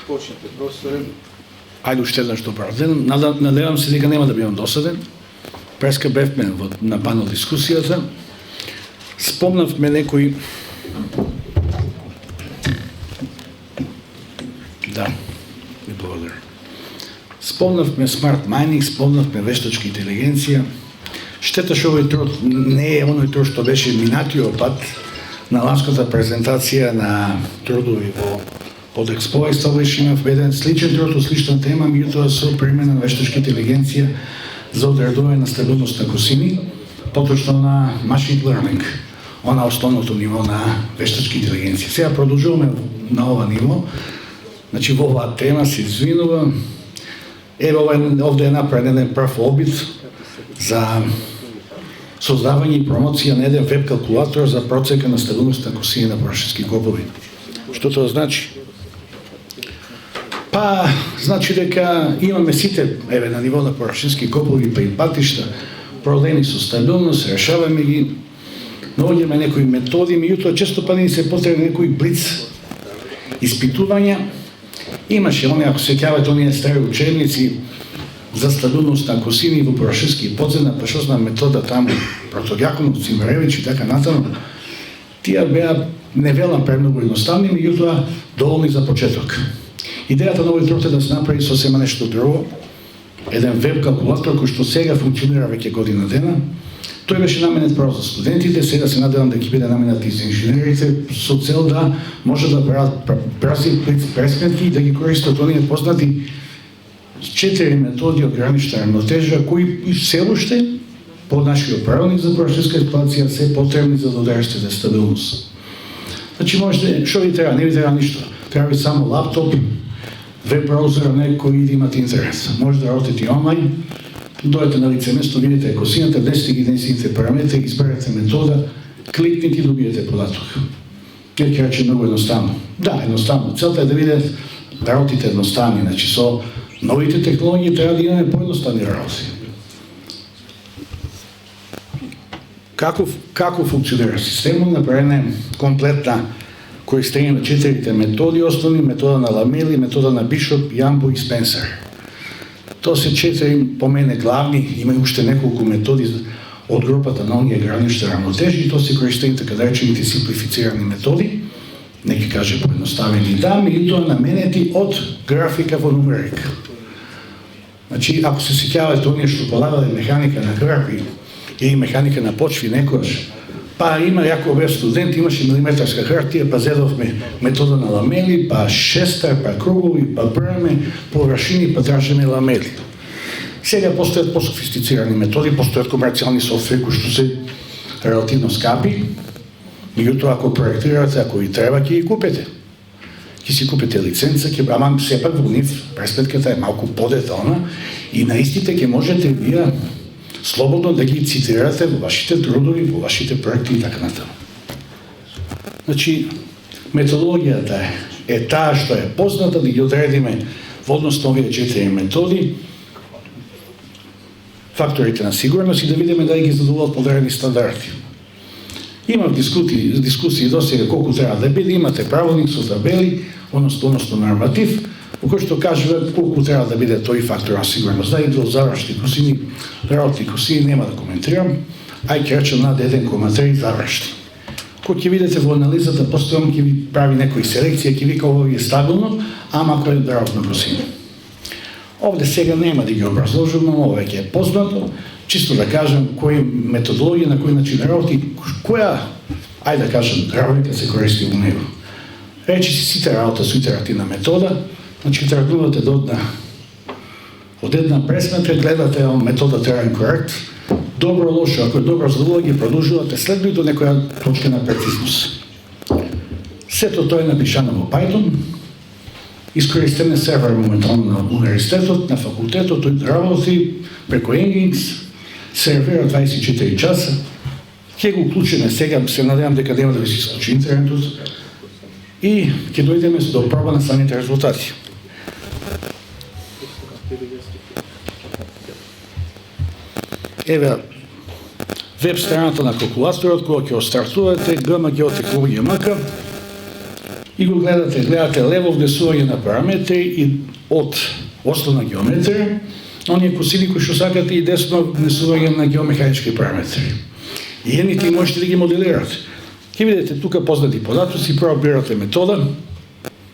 Почнете, професоре. Ајде уште еднаш добар ден. Надевам се дека нема да бидам досаден. Преска бевме на панел дискусијата. Спомнавме некои... Да, ви благодарам. Спомнавме смарт майнинг, спомнавме вештачка интелигенција. Штета што овој труд не е оној труд што беше минатиот пат на ланската презентација на трудови во од Експо Establish имав еден сличен труд, слична тема, меѓутоа со примена на вештачка интелигенција за одредување на стабилност на косини, поточно на machine learning, она основното ниво на вештачка интелигенција. Сега продолжуваме на ова ниво, значи во оваа тема се извинувам. Еве овде е направен еден прв обид за создавање и промоција на еден веб калкулатор за процека на стабилност на косини на површински копови. Што тоа значи? Па, значи дека имаме сите, еве, на ниво на површински копови, па и патишта, проблеми со стабилност, решаваме ги, наоѓаме некои методи, меѓутоа често па ни се потребни некои блиц испитувања. Имаше они, ако се сеќавате, оние стари учебници за стабилност на косини во површински подземна пашосна метода таму, Протогјаконов, Цимаревич и така натаму. Тие беа невелам премногу едноставни, меѓутоа доволни за почеток. Идејата на овој труд е да се направи сосема нешто друго, еден веб калкулатор кој што сега функционира веќе година дена. Тој беше наменет прво за студентите, сега се надевам дека ќе биде наменет и за инженерите, со цел да може да прават пресметки и да ги користат оние познати 4 методи од гранична рамнотежа, кои се уште по нашиот правилник за површинска експлоатација се потребни за да одержите стабилност. Значи можете, што ви треба, не ви треба ништо. Треба ви само лаптоп, веб браузер, некој да имате интерес. Може да работите онлайн, дојдете на лице место, видите косината, внесете ги денесите параметри, изберете метода, кликните и добиете податок. Ќе рече многу едноставно. Да, едноставно. Целта е да видите да работите едноставни, значи со новите технологии треба да имаме поедноставни работи. Како функционира системот? Направена е комплетна користење на 4 методи основни, метода на Ламели, метода на Бишоп, Јамбо и Спенсер. Тоа се 4 по мене главни, има уште неколку методи од групата на оние гранични рамнотежи и тоа се користење така да речените симплифицирани методи, неки каже поедноставени да, меѓутоа наменети од графика во нумерика. Значи, ако се сеќавате оние што полагале механика на графи или механика на почви некојаш, па има, ако бев студент, имаше милиметарска хартија, па зедовме метода на Ламели, па шестар, па кругови, па браме, површини, па тражеме Ламели. Сега постојат пософистицирани методи, постојат комерцијални софтвери кои што се релативно скапи, меѓутоа ако проектирате, ако ви треба, ќе ги купите. Ќе си купите лиценца, ама сепак во нив пресметката е малку подетална и на истите ќе можете вие слободно да ги цитирате во вашите трудови, во вашите проекти и така натаму. Значи, методологијата е таа што е позната, да ги одредиме во однос на овие 4 методи, факторите на сигурност и да видиме дали ги задоволат модерни стандарди. Имав дискусии досега колку треба да биде, имате правилник со табели, односно норматив, во кој што кажува колку треба да биде тој фактор на сигурност. Да и до завршни косини, работни косини нема да коментирам, ај ќе речем над 1,3 завршни. Кој ќе видите во анализата, постојано ќе ви прави некои селекција, ќе вика ова е стабилно, ама кој е работна косина. Овде сега нема да ги образложувам, ова веќе е познато, чисто да кажам кои методологија, на кој начин работи, која, ајде да кажам, работа се користи во него. Речи си сите работа со итеративна метода, значи тргнувате од една пресметка, гледате метода треба инкорект, добро, лошо, ако е добро за ги продолжувате следно и до некоја точка на прецизност. Сето тоа е напишано во Python, искористен е сервер моментално на университетот, на факултетот, тој работи преку Nginx, сервера 24 часа, ќе го уклучиме сега, се надевам дека нема да ви се исклучи интернетот и ќе дојдеме до проба на самите резултати. Еве веб страната на калкулаторот, кога ќе остартувате, GMGeotechnology.mk, и го гледате лево внесување на параметри и од основна геометрија, оние косини кои што сакате, и десно внесување на геомеханички параметри. И едните можете да ги моделирате. Ке видите тука познати податоци, прво бирате метода,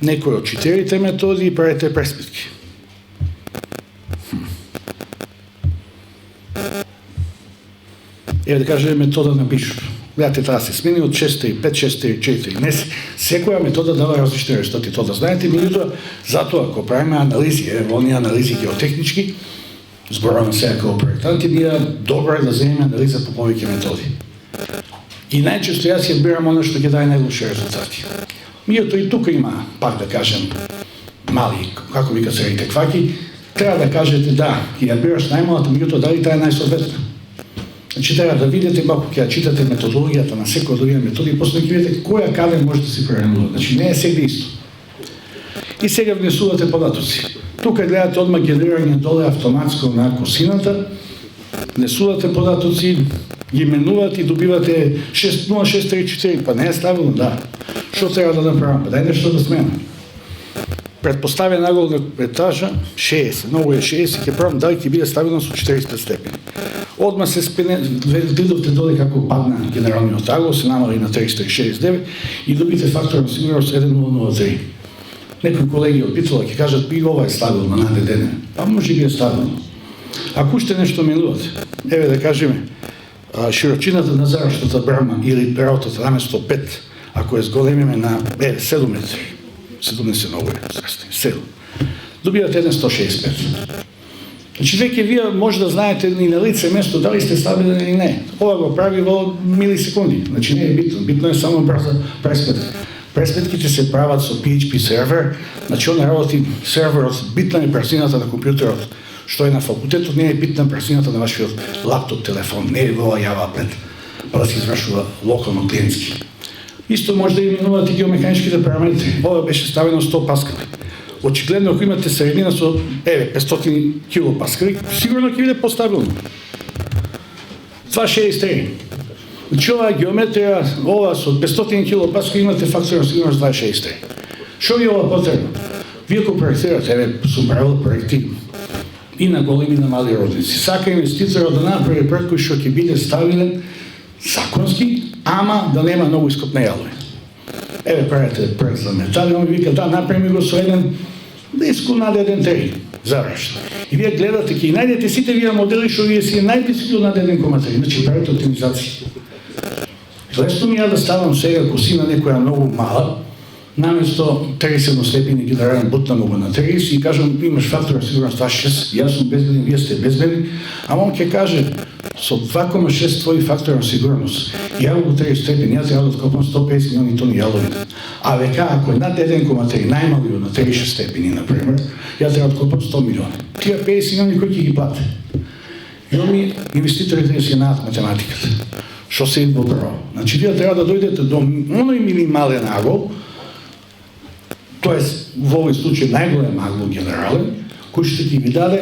некој од 4 методи и правите преспитки. Еве да кажеме метода на Бишоп. Гледате, таа се смени од 6,5, 6,4. Не секоја метода дава различни резултати, тоа да знаете, меѓутоа затоа ако правиме анализи, оние анализи геотехнички, зборуваме сега како проектанти, ние добро е да земеме анализа по повеќе методи. И најчесто јас ја бирам оно што ќе даде најлоши резултати. Меѓутоа и тука има, пак да кажем, мали, како вика се рите кваки, треба да кажете да, ќе ја бираш најмалата, меѓутоа дали таа е најсоодветна. Значи треба да видите, малку ќе ја читате методологијата на секој од овие методи и после ќе видите која каде може да се пременува. Значи не е сегде исто. И сега внесувате податоци. Тука гледате одма генерирање доле автоматско на косината, внесувате податоци, ги менувате и добивате 0,634, па не е ставилно, да. Што треба да направам? Па дај нешто да сменам. Предпоставя нагол на етажа 60, многу е 60, ќе правам дали ќе биде ставилно со 45 степени. Одма се спине, видовте доле како падна генералниот агол, се намали на 369 и добите фактор на сигурност 1,003. Некои колеги од Битола ќе кажат, би ова е ставилно на дедене. Па може би е ставилно. Ако уште нешто менувате, еве да кажеме, широчината на зараштата брама или перотата наместо 5, ако е зголемиме на 7 метри, 70 многу е, 7, добивате 165. Значи веќе вие може да знаете и на лице место дали сте стабилен или не. Ова го прави во милисекунди. Значи не е битно. Битно е само брза преспетка. Преспетките се прават со PHP сервер, значи он работи серверот, битна е брзината на компјутерот, што е на факултетот, не е битна брзината на вашиот лаптоп, телефон, не е во Java Applet, па да се извршува локално клиентски. Исто може да именувате геомеханичките параметри. Ова беше ставено 100 паскали. Очигледно, ако имате средина со 500 килопаскали, сигурно ќе биде постабилно. 2,63. Значи оваа геометрија, ова со 500 килопаскали имате фактор на сигурност 2,63. Што ви ова потребно? Вие ако проектирате, сум правил проекти и на големи и на мали родници. Сака инвеститорот да направи проект кој што ќе биде стабилен законски, ама да нема многу ископна јалови. Еве правите проект за метали, он вика да направиме го со еден близко над 1,3 зарашно. И вие гледате, ќе најдете сите вие модели што вие си најблизко над 1,3, значи правите оптимизација. Лесно ми ја да ставам сега косина некоја многу мала, наместо 30 степени ги дарам бутнам го на 30 и кажам имаш фактор на сигурност 2,6, јас сум безбеден, вие сте безбедни, ама он ќе каже со 2,6 твои фактор на сигурност, ја го 30 степени, јас ја откопам 150 милиони тони јалови. А века, ако е над 1,3, најмалиот на 36 степени, например, ја треба откопам 100 милиони. Тие 50 милиони кои ќе ги плате. И они инвеститорите си знаат математиката. Што се идва прво. Значи, вие треба да дојдете до оној минимален агол, тоест во овој случај најголем агол генерален, кој што ќе ви даде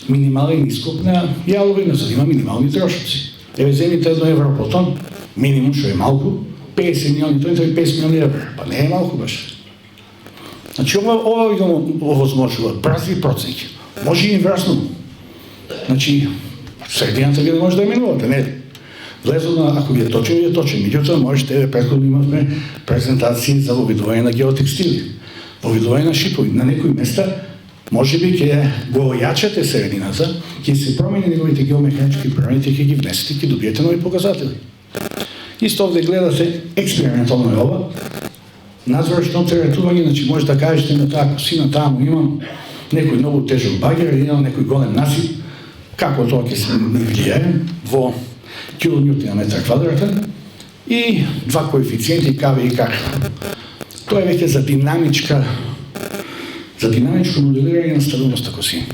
минимален ископ на јаловина, за да има минимални трошоци. Еве земите 1 евро по тон, минимум што е малку, 50 милиони тон, 50 милиони евро, па не е малку баш. Значи ова ви го овозможува, брзи проценти. Може и инверсно. Значи, средината ви не може да ја минувате, не. Влезно, ако ви е точен, ви е точен. Меѓутоа, можете, предходно имавме презентации за вовидување на геотекстили, вовидување на шипови. На некои места, може би, ќе го ојачате средината, ќе се промени неговите геомеханички параметри, ќе ги внесете, ќе добиете нови показатели. Исто овде гледате експериментално е ова, надворешно теретување, значи може да кажете на таа косина, таму имам некој многу тежок багер или имам некој голем насип, како тоа ќе се влијае во килонјути на метар квадратен и два коефициенти КВ и КК. Тоа е веќе за динамичко моделирање на стабилноста косина.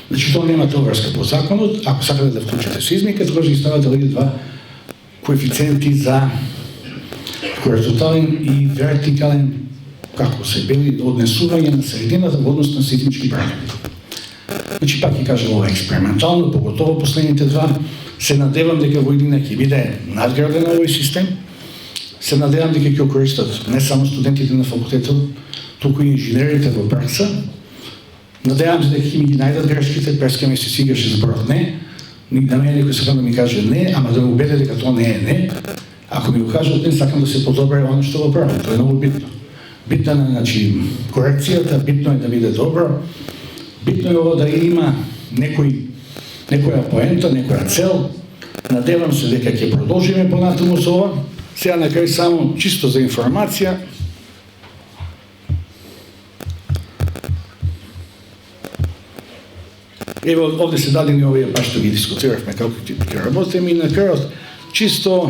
Значи тоа немате обврска по законот, ако сакате да вклучите сизмика, тогаш ги ставате овие два коефициенти за хоризонтален и вертикален, како се били, однесување на средината во однос на сизмички параметри. Значи пак ќе кажам ова експериментално, поготово последните два, се надевам дека во иднина ќе биде надграден овој систем. се надевам дека ќе користат не само студентите на факултетот, туку и инженерите во пракса. Надевам се дека ќе ми ги најдат грешките, преска ми се сигаше зборот не. На мене некој сакам да ми каже не, ама да ме убеде дека тоа не е не. Ако ми го кажат не, сакам да се подобри оно што го правам. Тоа е многу битно. Битна е, значи, корекцијата, битно е да биде добро, битно е ово да има некоја поента, некоја цел. Надевам се дека ќе продолжиме понатаму со ова. Сега на крај само чисто за информација. Ево, овде се дадени овие, баш што ги дискутиравме како ќе работиме и на крајот, чисто,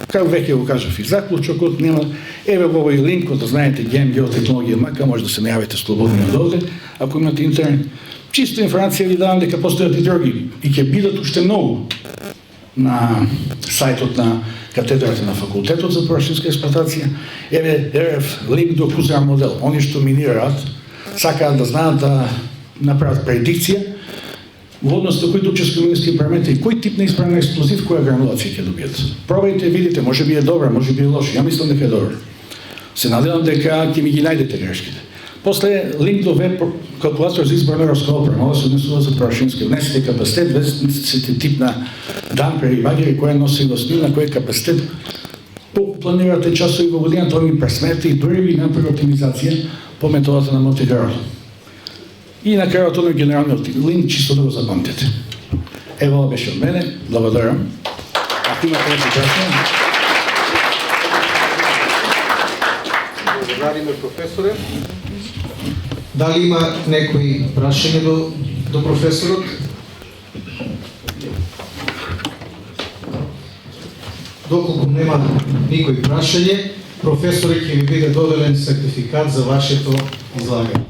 како веќе го кажав и заклучокот, нема, еве во овој линкот, да знаете, ГЕМ, геотехнологија мака, може да се најавите слободно од овде, ако имате интернет. Чисто информација ви давам дека постојат и други, и ќе бидат уште многу на сајтот на катедрата на факултетот за површинска експлоатација. Еве, РФ, линк до Кузар модел, они што минираат, сакаат да знаат да направат предикција во однос на кои топческо-мински параметри, кој тип на исправен експлозив, која гранулација ќе добијат. Пробајте, видите, може би е добра, може би е лоша. Ја мислам дека е добра. Се надевам дека ќе ми ги најдете грешките. После линк до веб калкулатор за избор на европска опрема, ова се однесува за површински. Внесете капацитет, внесете тип на дампер и багери, која носи носнина, кој е капацитет. Планирате часови во година, тоа ми пресмете и дури ви направи оптимизација по методата на Монте Карло. И на крајот оној генералниот линк, чисто да го запамтите. Ево, ова беше од мене. Благодарам. Ако имате нешто прашање. Благодариме, професоре. Дали има некои прашање до професорот? Доколку нема никој прашање, професорот ќе ви биде доделен сертификат за вашето излагање.